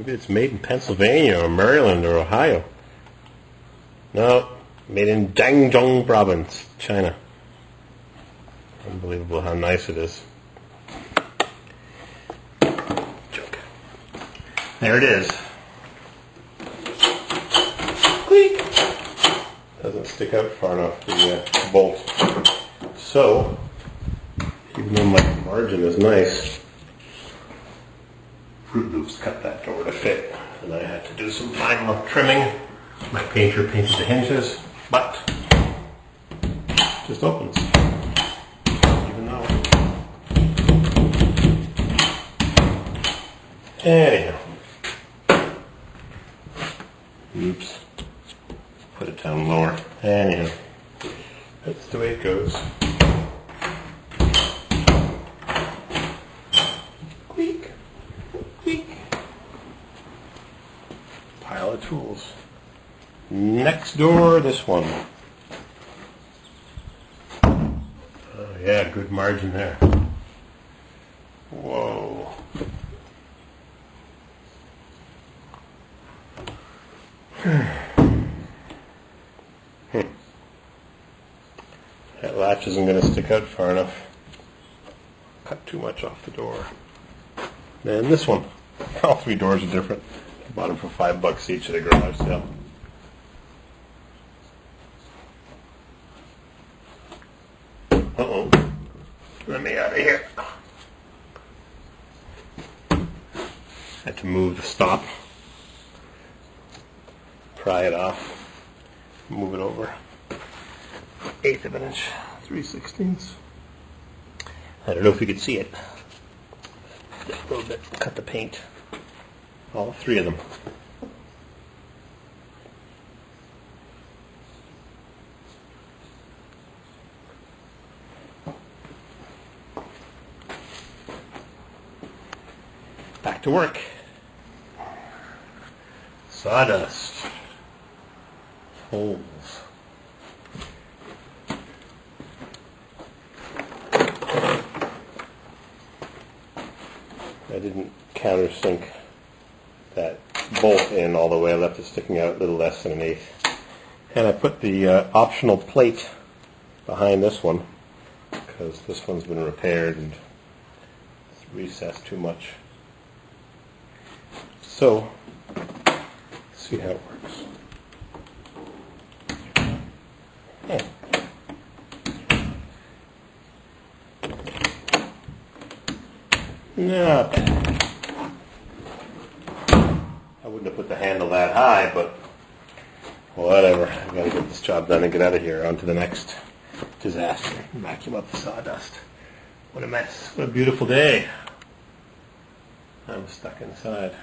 Maybe it's made in Pennsylvania or Maryland or Ohio. No, made in Jiangsu province, China. Unbelievable how nice it is. There it is. Squeak! Doesn't stick out far enough, the bolt. So, even though my margin is nice, Fruit Loops cut that door to fit, and I had to do some final trimming. My painter painted the hinges, but it just opens. Even though. Anyhow. Oops. Put it down lower. Anyhow. That's the way it goes. Squeak. Squeak. Pile of tools. Next door, this one. Oh yeah, good margin there. Whoa. That latch isn't going to stick out far enough. Cut too much off the door. And this one. All three doors are different. I bought them for $5 each at a garage sale. Uh-oh. Let me out of here. Had to move the stop. Pry it off. Move it over. 1/8 of an inch. 3/16. I don't know if you could see it. Just a little bit. Cut the paint. All three of them. Back to work. Sawdust. Holes. I didn't countersink that bolt in all the way. I left it sticking out a little less than 1/8. And I put the optional plate behind this one because this one's been repaired and it's recessed too much. So, let's see how it works. Yeah. Not bad. I wouldn't have put the handle that high, but whatever. I've got to get this job done and get out of here. On to the next disaster. Vacuum up the sawdust. What a mess. What a beautiful day. I'm stuck inside.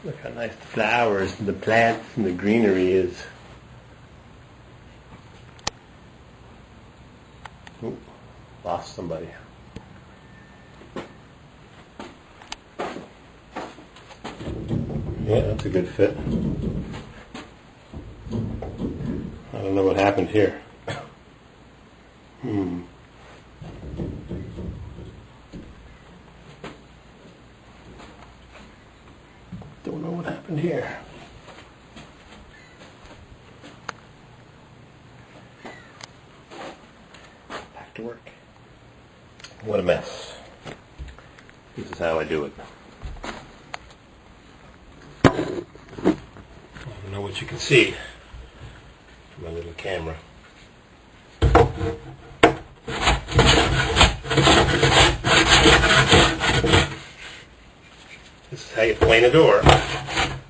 Look how nice the flowers and the plants and the greenery is. Ooh, lost somebody. Yeah, that's a good fit. I don't know what happened here. Don't know what happened here. Back to work. What a mess. This is how I do it. I don't know what you can see from my little camera. This is how you plane a door.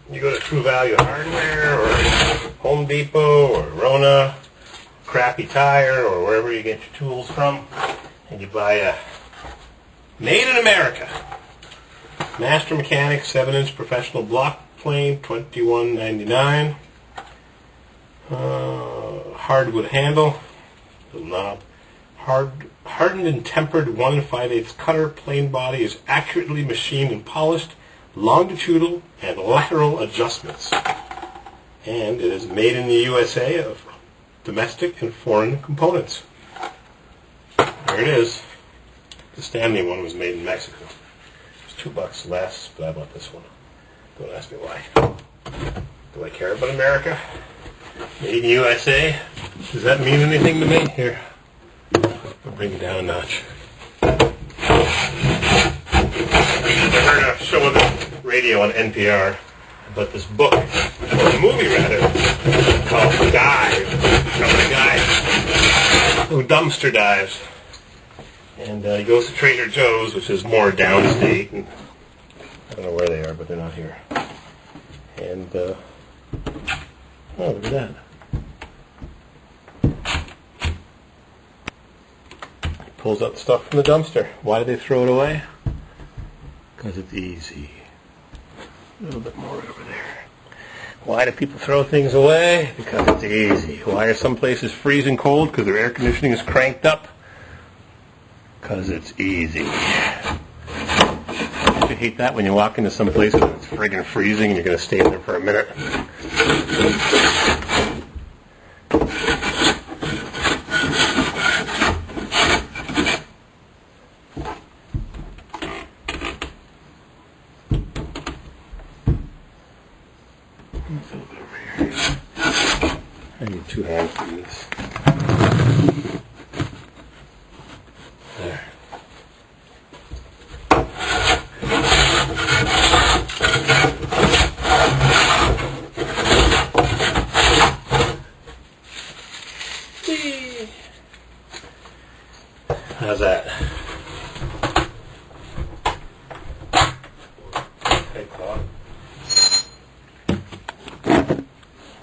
You go to True Value Hardware or Home Depot or Rona, Crappy Tire or wherever you get your tools from, and you buy a Made in America Master Mechanics 7-inch professional block plane, $21.99. Hardwood handle, little knob. Hardened and tempered 1 5/8 cutter. Plane body is accurately machined and polished. Longitudinal and lateral adjustments. And it is made in the USA of domestic and foreign components. There it is. The Stanley one was made in Mexico. It was $2 less, but I bought this one. Don't ask me why. Do I care about America? Made in USA? Does that mean anything to me? Here, I'll bring it down a notch. I heard a show on the radio on NPR about this book, or a movie rather, called Dive, about a guy who dumpster dives. And he goes to Trader Joe's, which is more downstate, and I don't know where they are, but they're not here. And, oh, look at that. He pulls out the stuff from the dumpster. Why do they throw it away? Because it's easy. A little bit more over there. Why do people throw things away? Because it's easy. Why are some places freezing cold? Because their air conditioning is cranked up. Because it's easy. I hate that when you walk into some place and it's friggin' freezing and you're going to stay there for a minute. I need 2 hands for this. There. How's that?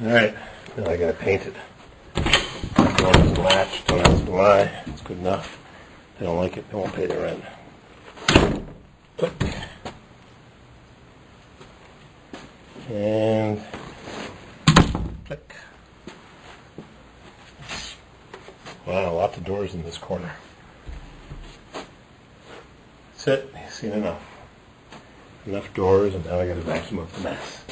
Alright, now I gotta paint it. Don't have to latch, don't ask why. It's good enough. They don't like it, they won't pay the rent. Click. And click. Wow, lots of doors in this corner. That's it, you've seen enough. Enough doors, and now I gotta vacuum up the mess.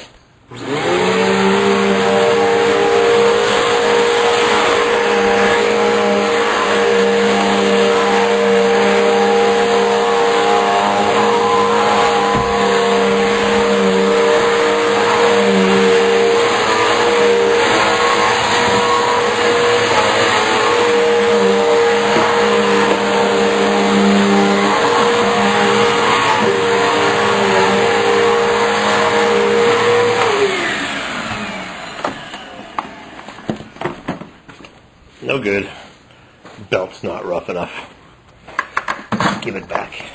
No good. Belt's not rough enough. Give it back.